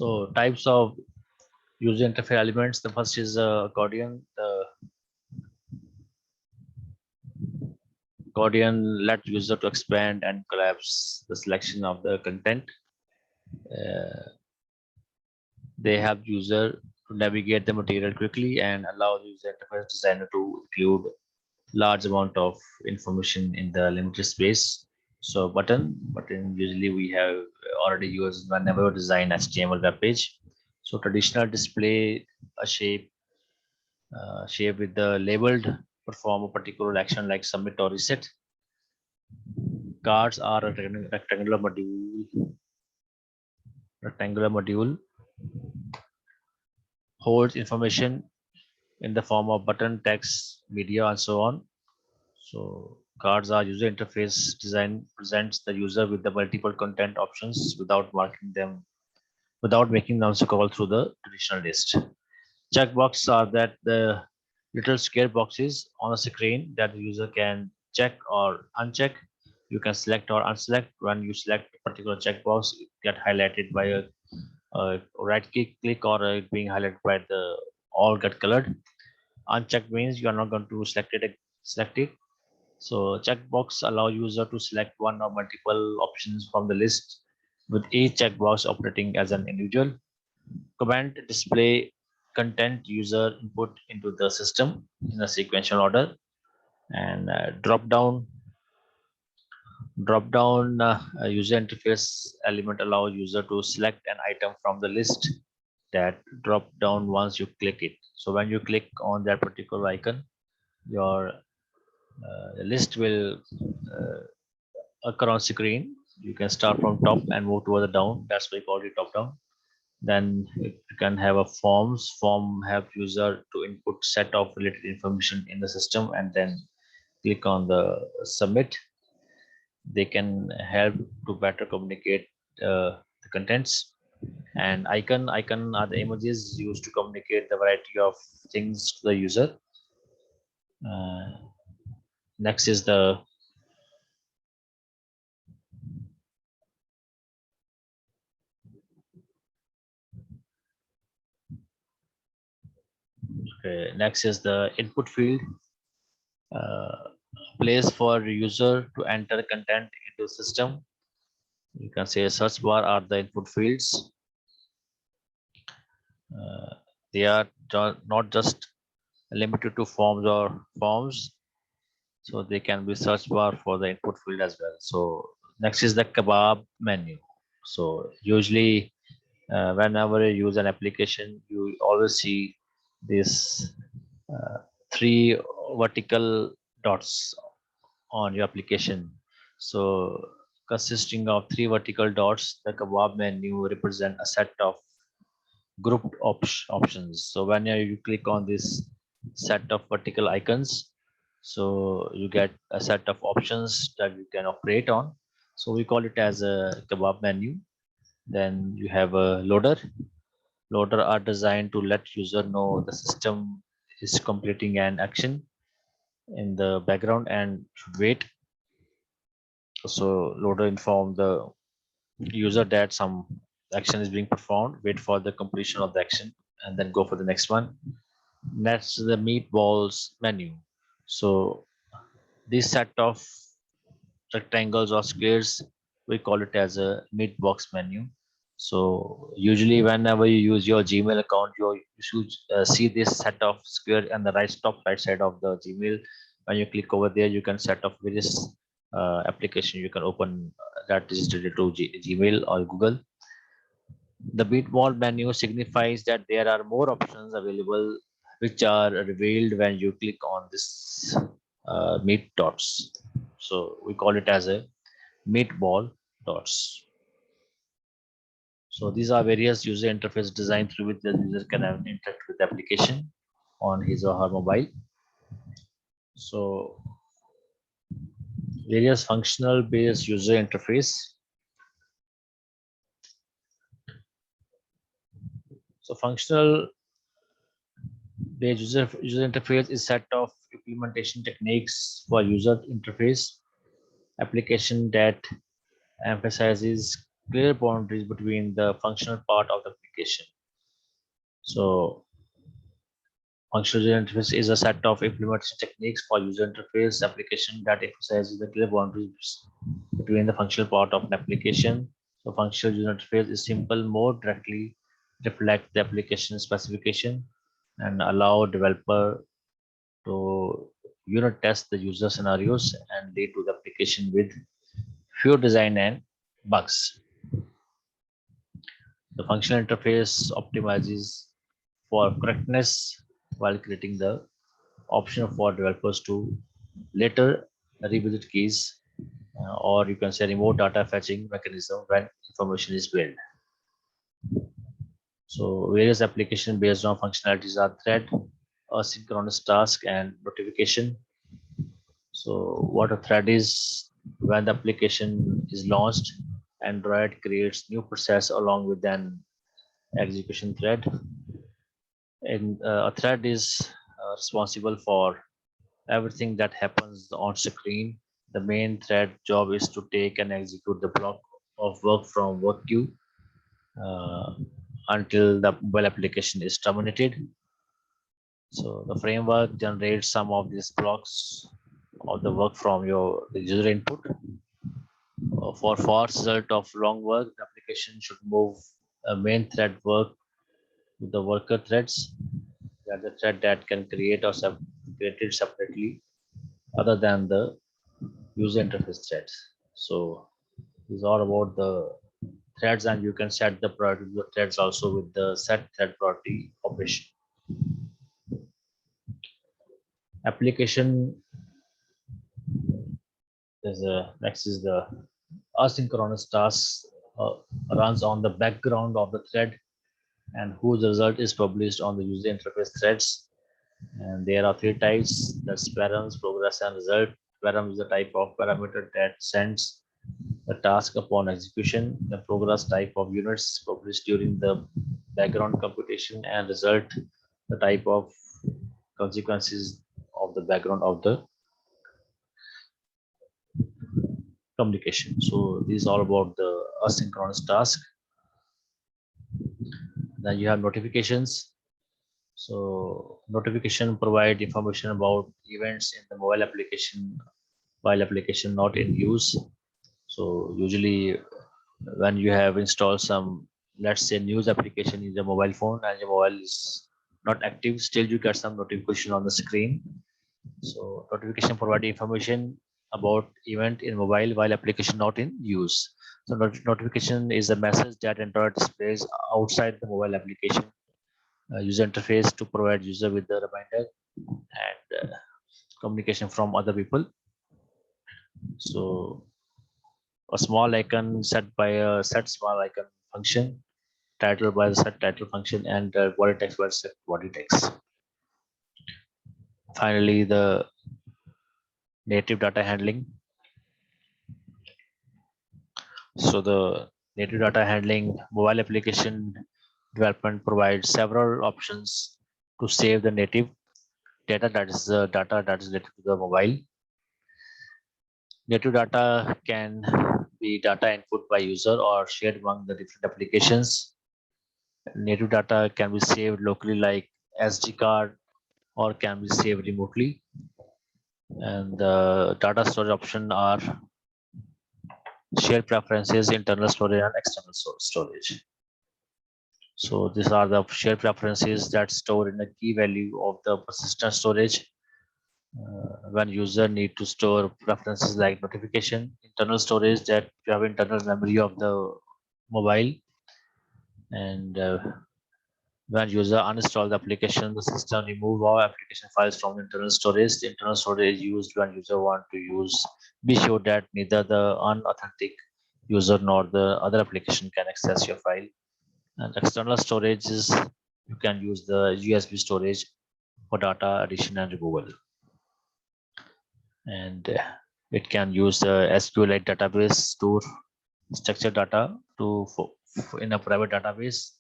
So types of user interface elements. The first is accordion. The accordion let user to expand and collapse the selection of the content. They help user to navigate the material quickly and allow the user interface designer to include large amount of information in the limited space. So button usually we have already used whenever we design HTML web page. So traditional display a shape with the labeled perform a particular action like submit or reset. Cards are a rectangular module holds information in the form of button, text, media, and so on. So cards are user interface design presents the user with the multiple content options without making them scroll through the traditional list. Checkbox are that the little square boxes on a screen that the user can check or uncheck. You can select or unselect. When you select a particular checkbox, it get highlighted by a right click or being highlighted by the all get colored. Unchecked means you are not going to select it. So checkbox allow user to select one or multiple options from the list with each checkbox operating as an individual. Command display content user input into the system in a sequential order, and drop down user interface element allow user to select an item from the list that drop down once you click it. So when you click on that particular icon, your list will occur on screen. You can start from top and move toward the down. That's why we call it top down. Then you can have a form help user to input set of related information in the system and then click on the submit. They can help to better communicate the contents. And icon are the images used to communicate the variety of things to the user. uh, Next is the input field, place for user to enter content into system. You can say search bar are the input fields. They are not just limited to forms, so they can be search bar for the input field as well. So next is the kebab menu. So usually whenever you use an application, you always see this three vertical dots on your application. So consisting of three vertical dots, the kebab menu represent a set of grouped options. So when you click on this set of vertical icons, so you get a set of options that you can operate on. So we call it as a kebab menu. Then you have a loader. Loader are designed to let user know the system is completing an action in the background and should wait. So loader inform the user that some action is being performed, wait for the completion of the action, and then go for the next one. That's the meatballs menu. So this set of rectangles or squares, we call it as a meat box menu. So usually whenever you use your Gmail account, you should see this set of square on the top right side of the Gmail. When you click over there, you can set up various application you can open that is related to Gmail or Google. The meatball menu signifies that there are more options available which are revealed when you click on this meat dots. So we call it as a meatball dots. So these are various user interface designed through which the user can interact with the application on his or her mobile. So various functional based user interface. So functional based user interface is set of implementation techniques for user interface application that emphasizes clear boundaries between the functional part of the application. So functional user interface is a set of implementation techniques for user interface application that emphasizes the clear boundaries between the functional part of an application. So functional user interface is simple, more directly reflect the application specification and allow developer to unit test the user scenarios and lead to the application with fewer design and bugs. The functional interface optimizes for correctness while creating the option for developers to later revisit keys or you can say remote data fetching mechanism when information is built. So various applications based on functionalities are thread, asynchronous task, and notification. So what a thread is, when the application is launched, Android creates new process along with an execution thread. And a thread is responsible for everything that happens on screen. The main thread job is to take and execute the block of work from work queue uh, until the mobile application is terminated. So the framework generates some of these blocks of the work from your user input. For fast result of long work, the application should move a main thread work to the worker threads. That the thread that can create or created separately other than the user interface threads. So this is all about the threads, and you can set the priority of the threads also with the set thread priority operation. Application is next is the asynchronous task uh, runs on the background of the thread and whose result is published on the user interface threads. And there are three types: that's params, progress, and result. Param is the type of parameter that sends the task upon execution. The progress type of units published during the background computation, and result the type of consequences of the background of the communication. So this is all about the asynchronous task. Then you have notifications. So notification provide information about events in the mobile application while application not in use. So usually when you have installed some, let's say, news application in the mobile phone and your mobile is not active, still you get some notification on the screen. So notification provide information about event in mobile while application not in use. So notification is a message that Android displays outside the mobile application user interface to provide user with the reminder and communication from other people. So a small icon set by a set small icon function, title by the set title function, and body text by set body text. Finally, the native data handling. So the native data handling mobile application development provides several options to save the native data, that is the data that is related to the mobile. Native data can be data input by user or shared among the different applications. Native data can be saved locally like SD card or can be saved remotely. And the data storage option are shared preferences, internal storage, and external storage. So these are the shared preferences that store in the key value of the persistent storage. When user need to store preferences like notification, internal storage that you have internal memory of the mobile, and when user uninstall the application, the system remove all application files from internal storage. The internal storage is used when user want to use. Be sure that neither the unauthentic user nor the other application can access your file. And external storage is you can use the USB storage for data addition and removal. And it can use the SQLite database store structured data to in a private database.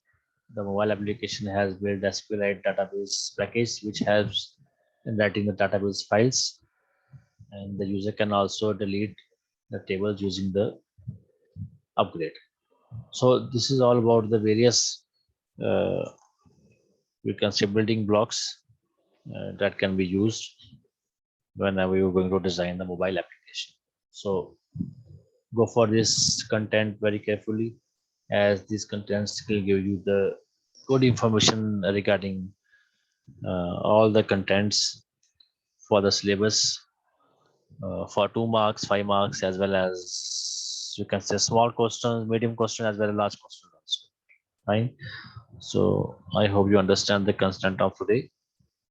The mobile application has built SQLite database package which helps in writing the database files, and the user can also delete the tables using the upgrade. So this is all about the various uh, you can say building blocks that can be used whenever you're going to design the mobile application. So go for this content very carefully, as these contents will give you the good information regarding all the contents for the syllabus for 2 marks, 5 marks, as well as you can say small questions, medium question, as well as large questions also. Fine. So I hope you understand the content of today.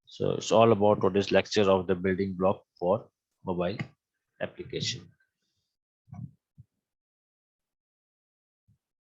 So it's all about today's lecture of the building block for mobile application.